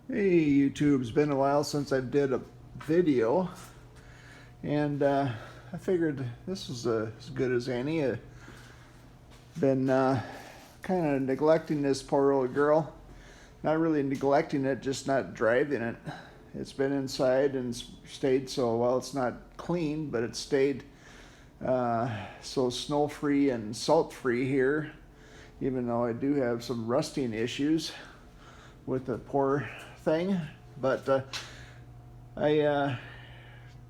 Hey YouTube, it's been a while since I did a video, and I figured this was as good as any. I've been kind of neglecting this poor old girl. Not really neglecting it, just not driving it. It's been inside and stayed so well. It's not clean, but it stayed so snow-free and salt-free here, even though I do have some rusting issues with the poor thing. But I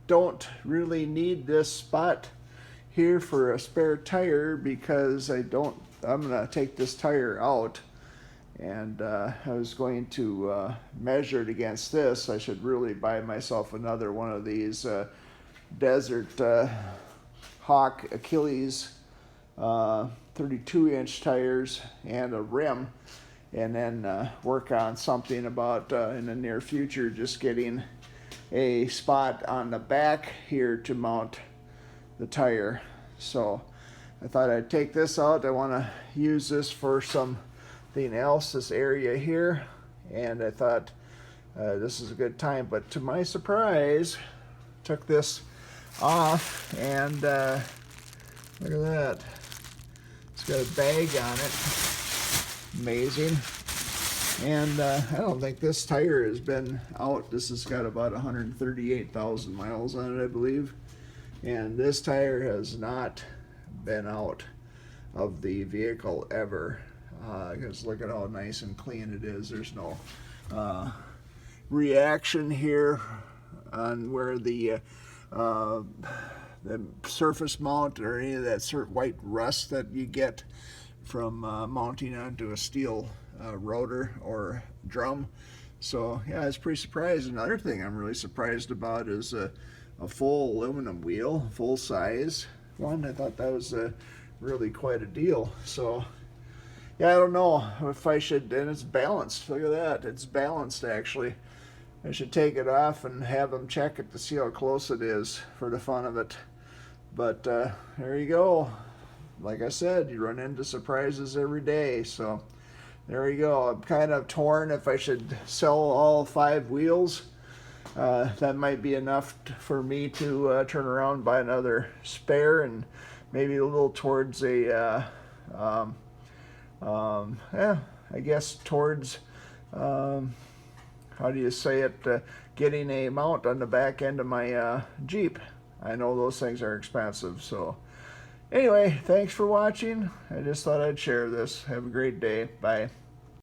don't really need this spot here for a spare tire because I'm gonna take this tire out, and I was going to measure it against this. I should really buy myself another one of these Desert Hawk Achilles 32-inch tires and a rim, and then work on something about in the near future just getting a spot on the back here to mount the tire. So I thought I'd take this out. I want to use this for something else, this area here, and I thought this is a good time. But to my surprise, took this off, and look at that. It's got a bag on it. Amazing. And I don't think this tire has been out. This has got about 138,000 miles on it, I believe. And this tire has not been out of the vehicle ever. Because look at how nice and clean it is. There's no reaction here on where the surface mount or any of that white rust that you get from mounting onto a steel rotor or drum. So yeah, it's pretty surprised. Another thing I'm really surprised about is a full aluminum wheel, full size one. I thought that was really quite a deal. So yeah, I don't know if I should, and it's balanced. Look at that, it's balanced actually. I should take it off and have them check it to see how close it is for the fun of it. But there you go. Like I said, you run into surprises every day. So there you go. I'm kind of torn if I should sell all 5 wheels. That might be enough for me to turn around, buy another spare, and maybe a little towards a, I guess towards, how do you say it, getting a mount on the back end of my Jeep. I know those things are expensive. So anyway, thanks for watching. I just thought I'd share this. Have a great day. Bye.